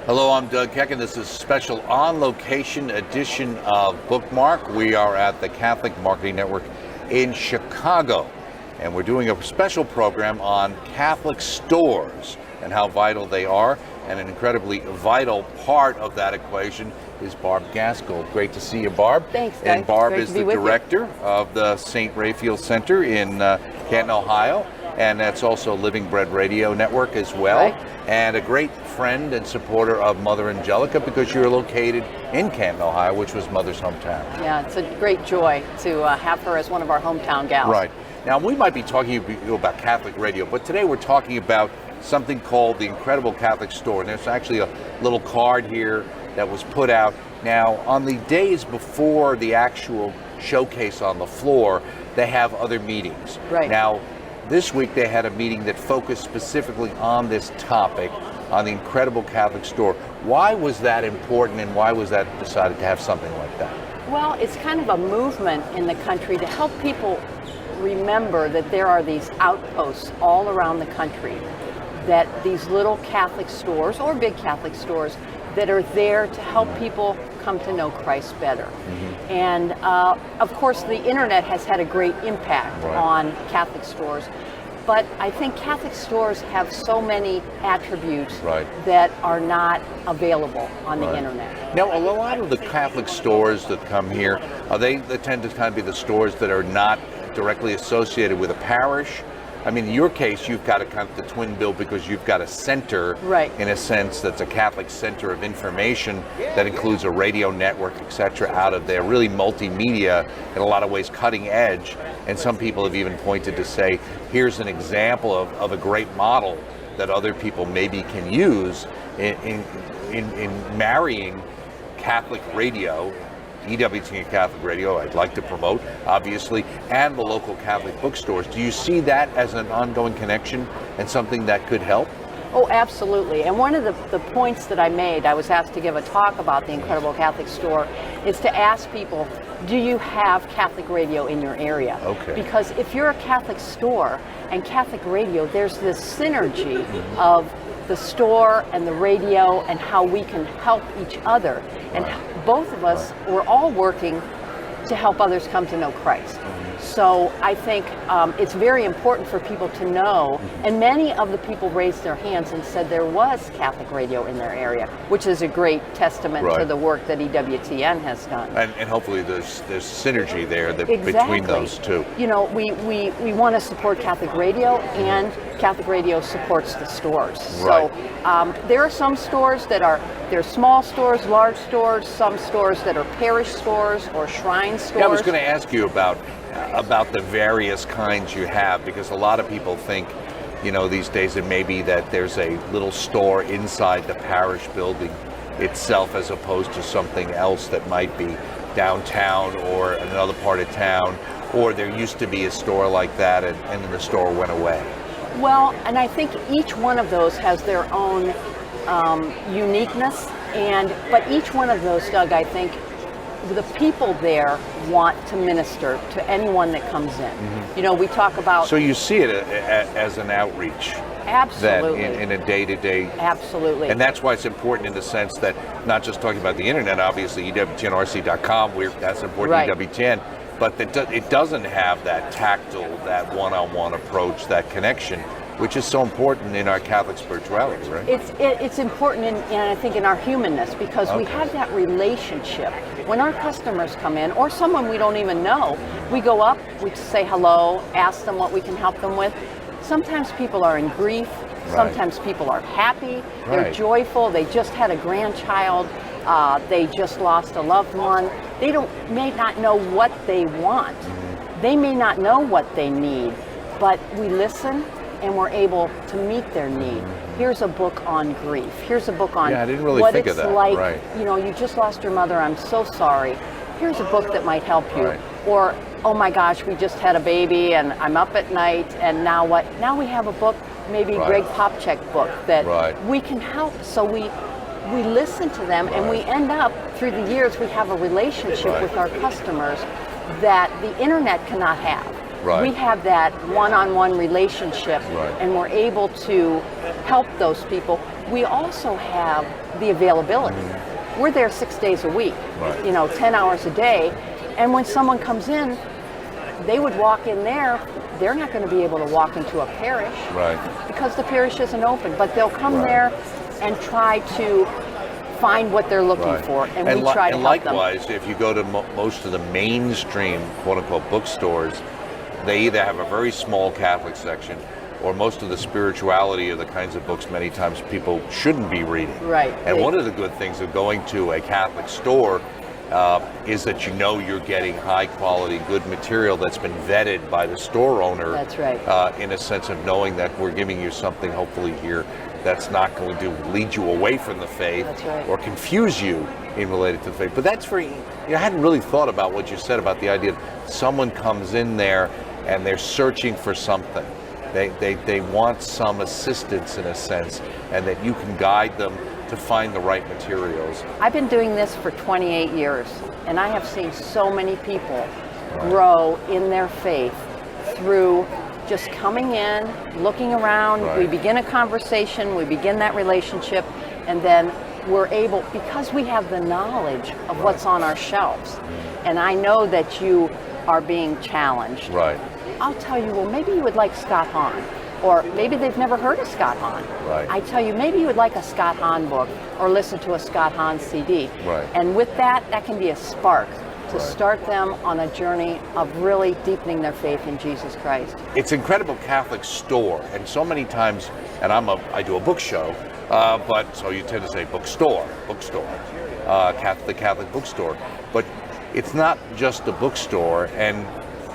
Hello, I'm Doug Keck, and this is a special on-location edition of Bookmark. We are at the Catholic Marketing Network in Chicago, and we're doing a special program on Catholic stores and how vital they are, and an incredibly vital part of that equation is Barb Gaskell. Great to see you, Barb. Thanks, Doug. And Barb Great is to be the with director of the St. Raphael Center in Canton, Ohio, and that's also Living Bread Radio Network as well. Right. And a great friend and supporter of Mother Angelica because you're located in Canton, Ohio, which was Mother's hometown. Yeah, it's a great joy to have her as one of our hometown gals. Right. Now, we might be talking about Catholic radio, but today we're talking about something called the Incredible Catholic Store. And there's actually a little card here that was put out. Now, on the days before the actual showcase on the floor, they have other meetings. Right. Now, this week they had a meeting that focused specifically on this topic, on the Incredible Catholic Store. Why was that important, and why was that decided to have something like that? Well, it's kind of a movement in the country to help people remember that there are these outposts all around the country, that these little Catholic stores or big Catholic stores that are there to help people come to know Christ better. Mm-hmm. And of course, the internet has had a great impact on Catholic stores, but I think Catholic stores have so many attributes that are not available on the internet. Now, a lot of the Catholic stores that come here, they tend to kind of be the stores that are not directly associated with a parish. I mean, in your case, you've got a kind of the twin bill because you've got a center, in a sense, that's a Catholic center of information that includes a radio network, etc. out of there, really multimedia, in a lot of ways cutting edge. And some people have even pointed to say, here's an example of a great model that other people maybe can use in marrying Catholic radio, EWTN Catholic Radio, I'd like to promote, obviously, and the local Catholic bookstores. Do you see that as an ongoing connection and something that could help? Oh, absolutely. And one of the points that I made, I was asked to give a talk about the Incredible Catholic Store, is to ask people, do you have Catholic radio in your area? Okay. Because if you're a Catholic store and Catholic radio, there's this synergy of the store and the radio and how we can help each other. And both of us, we're all working to help others come to know Christ. So I think it's very important for people to know, and many of the people raised their hands and said there was Catholic radio in their area, which is a great testament to the work that EWTN has done. And hopefully there's synergy there between those two. You know, we want to support Catholic radio, and Catholic radio supports the stores. So there are some stores that are, there's small stores, large stores, some stores that are parish stores or shrine stores. Yeah, I was going to ask you about the various kinds you have, because a lot of people think, you know, these days it may be that there's a little store inside the parish building itself as opposed to something else that might be downtown or another part of town, or there used to be a store like that and then the store went away. Well, and I think each one of those has their own uniqueness, but each one of those, Doug, I think the people there want to minister to anyone that comes in. Mm-hmm. You know, we talk about... So you see it as an outreach. Absolutely. In a day-to-day... Absolutely. And that's why it's important in the sense that, not just talking about the internet, obviously, EWTNRC.com, that's important, EWTN, but it doesn't have that tactile, that one-on-one approach, that connection, which is so important in our Catholic spirituality, right? It's important in I think in our humanness, because we have that relationship. When our customers come in, or someone we don't even know, we go up, we say hello, ask them what we can help them with. Sometimes people are in grief, sometimes people are happy, they're joyful, they just had a grandchild, they just lost a loved one. They may not know what they want. They may not know what they need, but we listen and we're able to meet their need. Here's a book on grief. Here's a book on I didn't really what think it's of that. like, you know, you just lost your mother, I'm so sorry. Here's a book that might help you. Or, oh my gosh, we just had a baby and I'm up at night and now what? Now we have a book, maybe Greg Popchak book that we can help. So we listen to them and we end up, through the years, we have a relationship with our customers that the internet cannot have. We have that one-on-one relationship and we're able to help those people. we also have the availability. We're there 6 days a week, Right. 10 hours a day. And when someone comes in, they would walk in there, they're not going to be able to walk into a parish Right. because the parish isn't open, but they'll come Right. there and try to find what they're looking Right. for, and we try to and help them. likewise, if you go to most of the mainstream, quote-unquote, bookstores, they either have a very small Catholic section, or most of the spirituality are the kinds of books many times people shouldn't be reading. Right. And one of the good things of going to a Catholic store is that you're getting high-quality, good material that's been vetted by the store owner. That's right. In a sense of knowing that we're giving you something, hopefully here, that's not going to lead you away from the faith. That's right. Or confuse you in related to the faith. But that's very, I hadn't really thought about what you said about the idea that someone comes in there and they're searching for something. They want some assistance in a sense, and that you can guide them to find the right materials. I've been doing this for 28 years, and I have seen so many people grow in their faith through just coming in, looking around. Right. We begin a conversation, we begin that relationship, and then we're able, because we have the knowledge of what's on our shelves, and I know that you are being challenged. Right. I'll tell you, well, maybe you would like Scott Hahn, or maybe they've never heard of Scott Hahn. Right. I tell you, maybe you would like a Scott Hahn book or listen to a Scott Hahn CD. Right. And with that can be a spark to Right. start them on a journey of really deepening their faith in Jesus Christ. It's an incredible Catholic store, and so many times, and I do a book show, but so you tend to say bookstore, the Catholic bookstore, but it's not just a bookstore, and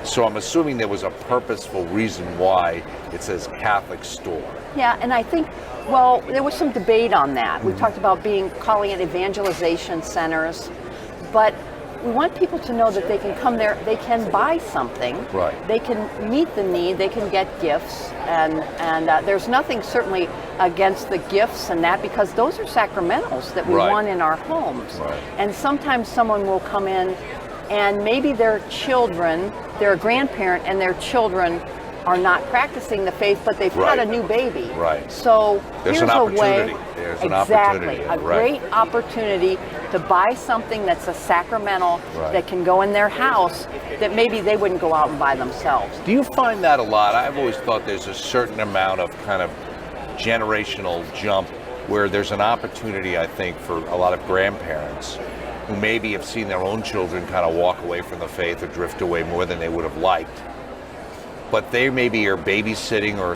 so I'm assuming there was a purposeful reason why it says Catholic store. Yeah, and I think, well, there was some debate on that. We talked about calling it evangelization centers, but we want people to know that they can come there, they can buy something, Right. they can meet the need, they can get gifts, and there's nothing certainly against the gifts and that, because those are sacramentals that we Right. want in our homes. Right. And sometimes someone will come in and maybe their children, they're a grandparent and their children are not practicing the faith, but they've Right. had a new baby. Right. So There's here's an a way, opportunity. There's an exactly, opportunity, a right. great opportunity to buy something that's a sacramental Right. that can go in their house that maybe they wouldn't go out and buy themselves. Do you find that a lot? I've always thought there's a certain amount of kind of generational jump where there's an opportunity, I think, for a lot of grandparents who maybe have seen their own children kind of walk away from the faith or drift away more than they would have liked. But they maybe are babysitting or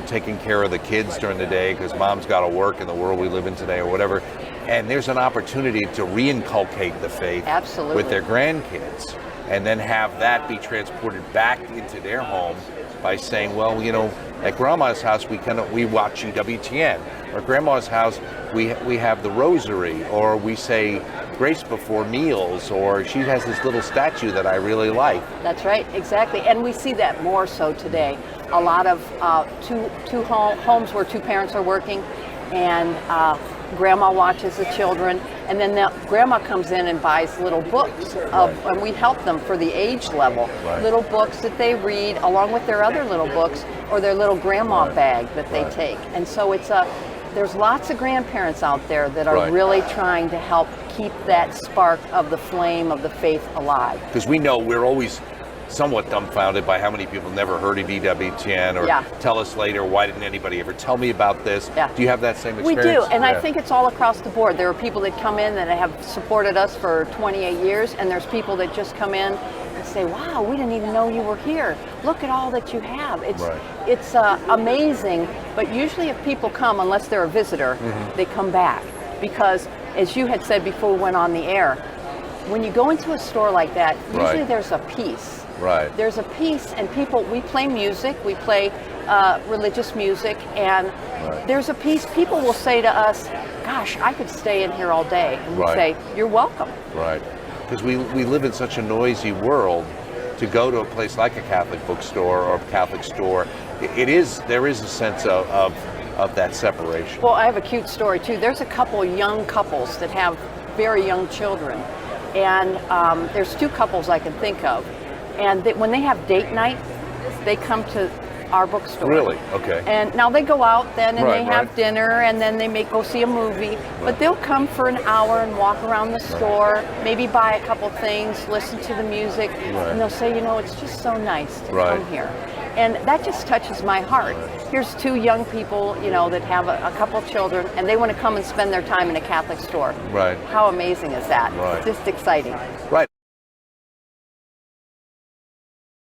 taking care of the kids during the day because mom's got to work in the world we live in today or whatever. And there's an opportunity to reinculcate the faith Absolutely. with their grandkids, and then have that be transported back into their home by saying, well, at Grandma's house we watch EWTN, or Grandma's house we have the Rosary, or we say grace before meals, or she has this little statue that I really like. That's right, exactly. And we see that more so today. A lot of homes where two parents are working, and grandma watches the children, and then grandma comes in and buys little books, and we help them for the age level. Right. Little books that they read along with their other little books, or their little grandma bag that they take. And so there's lots of grandparents out there that are Right. really trying to help keep that spark of the flame of the faith alive. Because we know we're always somewhat dumbfounded by how many people never heard of EWTN, or tell us later, why didn't anybody ever tell me about this? Yeah. Do you have that same We experience? do, and I think it's all across the board. There are people that come in that have supported us for 28 years, and there's people that just come in and say, wow, we didn't even know you were here. Look at all that you have. It's amazing, but usually if people come, unless they're a visitor, they come back. Because, as you had said before we went on the air, when you go into a store like that, usually there's a peace. Right. There's a piece, and we play music, we play religious music, and there's a piece. People will say to us, gosh, I could stay in here all day. And we say, you're welcome. Right. Because we live in such a noisy world. To go to a place like a Catholic bookstore or a Catholic store, there is a sense of that separation. Well, I have a cute story too. There's a couple young couples that have very young children, and there's two couples I can think of. And when they have date night, they come to our bookstore. Really? Okay. And now they go out then and Right, they have right. dinner and then they may go see a movie. But they'll come for an hour and walk around the store, maybe buy a couple things, listen to the music, and they'll say, it's just so nice to come here. And that just touches my heart. Here's two young people, that have a couple children, and they want to come and spend their time in a Catholic store. Right. How amazing is that? Right. It's just exciting. Right.